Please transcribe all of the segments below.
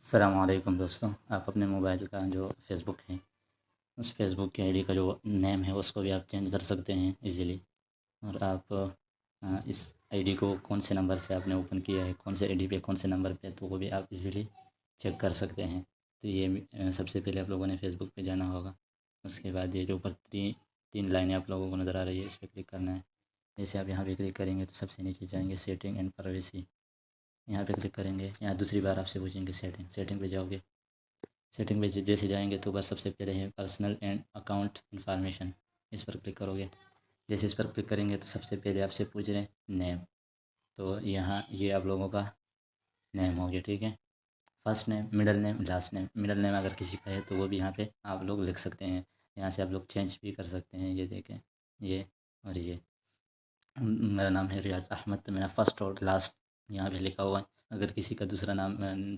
السلام علیکم دوستوں، آپ اپنے موبائل کا جو فیس بک ہے اس فیس بک کی آئی ڈی کا جو نیم ہے اس کو بھی آپ چینج کر سکتے ہیں ایزیلی۔ اور آپ اس آئی ڈی کو کون سے نمبر سے آپ نے اوپن کیا ہے، کون سے آئی ڈی پہ کون سے نمبر پہ، تو وہ بھی آپ ایزیلی چیک کر سکتے ہیں۔ تو یہ سب سے پہلے آپ لوگوں نے فیس بک پہ جانا ہوگا۔ اس کے بعد یہ جو اوپر تین لائنیں آپ لوگوں کو نظر آ رہی ہے اس پہ کلک کرنا ہے۔ جیسے آپ یہاں پہ کلک کریں گے تو سب سے نیچے جائیں گے سیٹنگ اینڈ پرائیویسی، یہاں پہ کلک کریں گے۔ یہاں دوسری بار آپ سے پوچھیں گے سیٹنگ پہ جاؤ گے۔ سیٹنگ پہ جیسے جائیں گے تو بس سب سے پہلے ہے پرسنل اینڈ اکاؤنٹ انفارمیشن، اس پر کلک کرو گے۔ جیسے اس پر کلک کریں گے تو سب سے پہلے آپ سے پوچھ رہے ہیں نیم، تو یہاں یہ آپ لوگوں کا نیم ہو گیا، ٹھیک ہے۔ First name, middle name, last name. Middle name اگر کسی کا ہے تو وہ بھی یہاں پہ آپ لوگ لکھ سکتے ہیں، یہاں سے آپ لوگ چینج بھی کر سکتے ہیں۔ یہ دیکھیں، یہ اور یہ میرا نام ہے ریاض احمد، تو میرا فرسٹ اور لاسٹ یہاں پہ لکھا ہوا ہے۔ اگر کسی کا دوسرا نام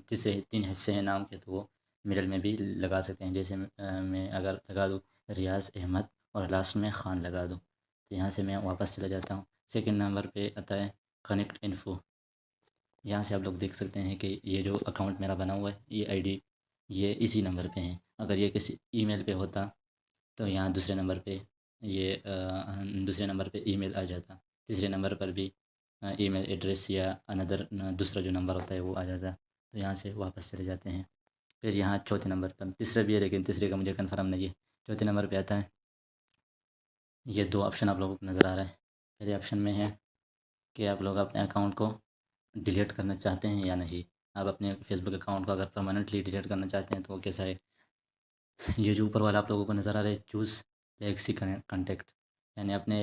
تیسرے 3 حصے ہیں نام کے تو وہ مڈل میں بھی لگا سکتے ہیں۔ جیسے میں اگر لگا دوں ریاض احمد اور لاسٹ میں خان لگا دوں، تو یہاں سے میں واپس چلا جاتا ہوں۔ سیکنڈ نمبر پہ آتا ہے کنیکٹ انفو، یہاں سے آپ لوگ دیکھ سکتے ہیں کہ یہ جو اکاؤنٹ میرا بنا ہوا ہے، یہ آئی ڈی یہ اسی نمبر پہ ہے۔ اگر یہ کسی ای میل پہ ہوتا تو یہاں دوسرے نمبر پہ یہ دوسرے نمبر پہ ای میل آ جاتا، تیسرے نمبر پر بھی ای میل ایڈریس یا اندر دوسرا جو نمبر ہوتا ہے وہ آ جاتا۔ تو یہاں سے واپس چلے جاتے ہیں۔ پھر یہاں چوتھے نمبر پر تیسرا بھی ہے لیکن تیسرے کا مجھے کنفرم نہیں ہے۔ چوتھے نمبر پہ آتا ہے، یہ 2 آپشن آپ لوگوں کو نظر آ رہا ہے۔ پہلے آپشن میں ہے کہ آپ لوگ اپنے اکاؤنٹ کو ڈیلیٹ کرنا چاہتے ہیں یا نہیں۔ آپ اپنے فیس بک اکاؤنٹ کو اگر پرماننٹلی ڈیلیٹ کرنا چاہتے ہیں تو وہ کیسا ہے، یہ جو اوپر والا آپ لوگوں کو نظر آ رہا ہے چوز لیگسی کنٹیکٹ، یعنی اپنے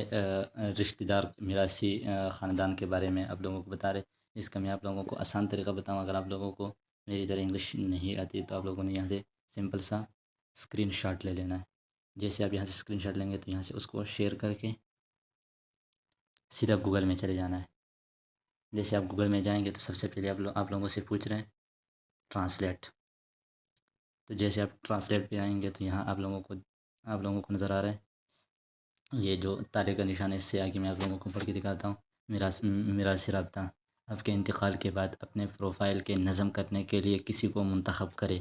رشتہ دار میراثی خاندان کے بارے میں آپ لوگوں کو بتا رہے۔ اس کا میں آپ لوگوں کو آسان طریقہ بتاؤں، اگر آپ لوگوں کو میری طرح انگلش نہیں آتی تو آپ لوگوں نے یہاں سے سمپل سا اسکرین شاٹ لے لینا ہے۔ جیسے آپ یہاں سے اسکرین شاٹ لیں گے تو یہاں سے اس کو شیئر کر کے سیدھا گوگل میں چلے جانا ہے۔ جیسے آپ گوگل میں جائیں گے تو سب سے پہلے آپ لوگوں سے پوچھ رہے ہیں ٹرانسلیٹ، تو جیسے آپ ٹرانسلیٹ پہ آئیں گے تو یہاں آپ لوگوں کو نظر آ رہا ہے یہ جو تارے کا نشان ہے، اس سے آگے میں آپ لوگوں کو پڑھ کے دکھاتا ہوں۔ میراثی رابطہ، آپ کے انتقال کے بعد اپنے پروفائل کے نظم کرنے کے لیے کسی کو منتخب کرے۔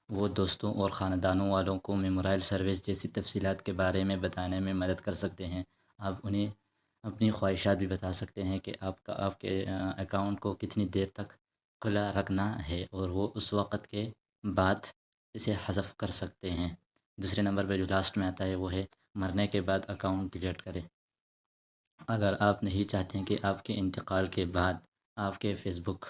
وہ دوستوں اور خاندانوں والوں کو میمورائل سروس جیسی تفصیلات کے بارے میں بتانے میں مدد کر سکتے ہیں۔ آپ انہیں اپنی خواہشات بھی بتا سکتے ہیں کہ آپ کے اکاؤنٹ کو کتنی دیر تک کھلا رکھنا ہے، اور وہ اس وقت کے بعد اسے حذف کر سکتے ہیں۔ دوسرے نمبر پہ جو لاسٹ میں آتا ہے وہ ہے مرنے کے بعد اکاؤنٹ ڈیلیٹ کرے۔ اگر آپ نہیں چاہتے ہیں کہ آپ کے انتقال کے بعد آپ کے فیس بک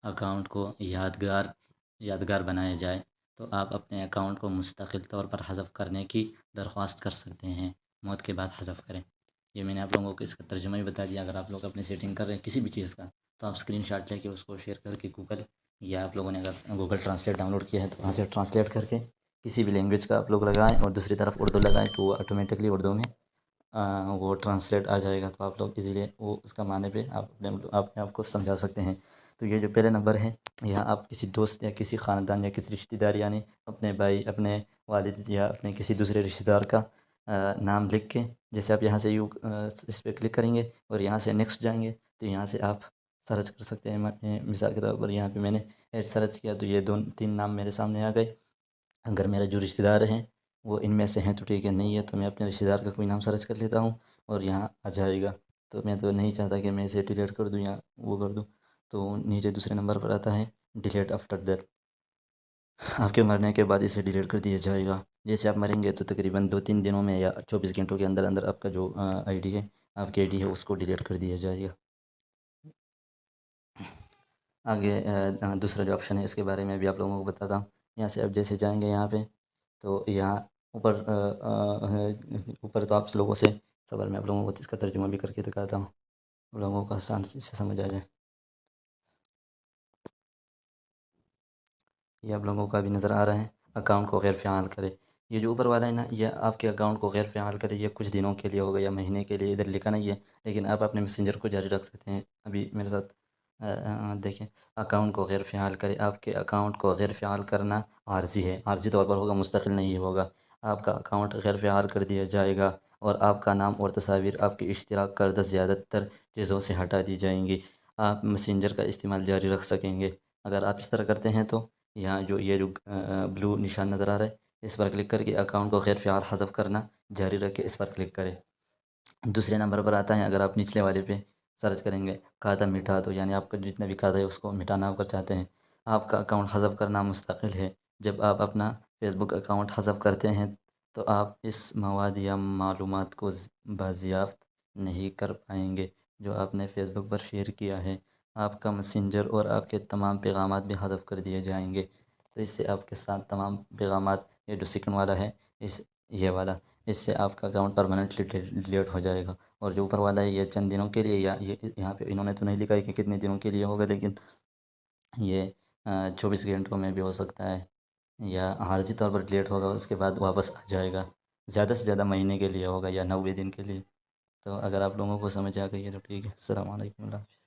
اکاؤنٹ کو یادگار بنایا جائے تو آپ اپنے اکاؤنٹ کو مستقل طور پر حذف کرنے کی درخواست کر سکتے ہیں۔ موت کے بعد حذف کریں، یہ میں نے آپ لوگوں کو اس کا ترجمہ بھی بتا دیا۔ اگر آپ لوگ اپنی سیٹنگ کر رہے ہیں کسی بھی چیز کا تو آپ اسکرین شاٹ لے کے اس کو شیئر کر کے گوگل، یا آپ لوگوں نے اگر گوگل ٹرانسلیٹ ڈاؤن لوڈ کیا ہے تو وہاں سے ٹرانسلیٹ کر کے کسی بھی لینگویج کا آپ لوگ لگائیں اور دوسری طرف اردو لگائیں تو وہ آٹومیٹکلی اردو میں وہ ٹرانسلیٹ آ جائے گا، تو آپ لوگ ایزیلی وہ اس کا معنی پہ آپ اپنے آپ کو سمجھا سکتے ہیں۔ تو یہ جو پہلے نمبر ہے، یہاں آپ کسی دوست یا کسی خاندان یا کسی رشتہ دار، یعنی اپنے بھائی، اپنے والد یا اپنے کسی دوسرے رشتہ دار کا نام لکھ کے، جیسے آپ یہاں سے اس پہ کلک کریں گے اور یہاں سے نیکسٹ جائیں گے تو یہاں سے آپ سرچ کر سکتے ہیں۔ مثال کے طور پر یہاں پہ میں نے ایڈ سرچ کیا تو یہ 3 نام میرے سامنے آ گئے۔ اگر میرے جو رشتہ دار ہیں وہ ان میں سے ہیں تو ٹھیک ہے، نہیں ہے تو میں اپنے رشتہ دار کا کوئی نام سرچ کر لیتا ہوں اور یہاں آ جائے گا۔ تو میں تو نہیں چاہتا کہ میں اسے ڈیلیٹ کر دوں یا وہ کر دوں، تو نیچے دوسرے نمبر پر آتا ہے ڈیلیٹ آفٹر ڈیتھ، آپ کے مرنے کے بعد اسے ڈیلیٹ کر دیا جائے گا۔ جیسے آپ مریں گے تو تقریباً 2-3 دنوں میں یا 24 گھنٹوں کے اندر اندر آپ کا جو آئی ڈی ہے، آپ کی آئی ڈی ہے، اس کو ڈیلیٹ کر دیا جائے گا۔ آگے دوسرا جو آپشن ہے اس کے بارے میں بھی آپ لوگوں کو بتاتا ہوں۔ یہاں سے آپ جیسے جائیں گے یہاں پہ تو یہاں اوپر تو آپ لوگوں سے صبر میں آپ لوگوں کو اس کا ترجمہ بھی کر کے دکھاتا ہوں، آپ لوگوں کو آسان سے سمجھ آ جائے۔ یہ آپ لوگوں کا بھی نظر آ رہا ہے، اکاؤنٹ کو غیر فعال کرے۔ یہ جو اوپر والا ہے نا، یہ آپ کے اکاؤنٹ کو غیر فعال کرے، یہ کچھ دنوں کے لیے ہوگا یا مہینے کے لیے، ادھر لکھا نہیں ہے، لیکن آپ اپنے میسنجر کو جاری رکھ سکتے ہیں۔ ابھی میرے ساتھ دیکھیں، اکاؤنٹ کو غیر فعال کرے۔ آپ کے اکاؤنٹ کو غیر فعال کرنا عارضی ہے، عارضی طور پر ہوگا، مستقل نہیں ہوگا۔ آپ کا اکاؤنٹ غیر فعال کر دیا جائے گا اور آپ کا نام اور تصاویر آپ کی اشتراک کردہ زیادہ تر چیزوں سے ہٹا دی جائیں گی۔ آپ میسنجر کا استعمال جاری رکھ سکیں گے۔ اگر آپ اس طرح کرتے ہیں تو یہاں جو یہ جو بلو نشان نظر آ رہا ہے اس پر کلک کر کے اکاؤنٹ کو غیر فعال حذف کرنا جاری رکھے، اس پر کلک کریں۔ دوسرے نمبر پر آتا ہے، اگر آپ نچلے والے پہ سرچ کریں گے کھاتا مٹا دو، یعنی آپ کا جتنے بھی کھاتا ہے اس کو مٹانا آپ کر چاہتے ہیں، آپ کا اکاؤنٹ حذف کرنا مستقل ہے۔ جب آپ اپنا فیس بک اکاؤنٹ حذف کرتے ہیں تو آپ اس مواد یا معلومات کو بازیافت نہیں کر پائیں گے جو آپ نے فیس بک پر شیئر کیا ہے۔ آپ کا میسنجر اور آپ کے تمام پیغامات بھی حذف کر دیے جائیں گے۔ تو اس سے آپ کے ساتھ تمام پیغامات، یہ جو سیکنڈ والا ہے یہ والا، اس سے آپ کا اکاؤنٹ پرماننٹلی ڈیلیٹ ہو جائے گا۔ اور جو اوپر والا ہے یہ چند دنوں کے لیے، یا یہ یہاں پہ انہوں نے تو نہیں لکھا ہے کہ کتنے دنوں کے لیے ہوگا، لیکن یہ 24 گھنٹوں میں بھی ہو سکتا ہے، یا عارضی طور پر ڈیلیٹ ہوگا اس کے بعد واپس آ جائے گا۔ زیادہ سے زیادہ مہینے کے لیے ہوگا یا 90 دن کے لیے۔ تو اگر آپ لوگوں کو سمجھ آ گئی ہے تو ٹھیک ہے۔ السلام علیکم، اللہ حافظ۔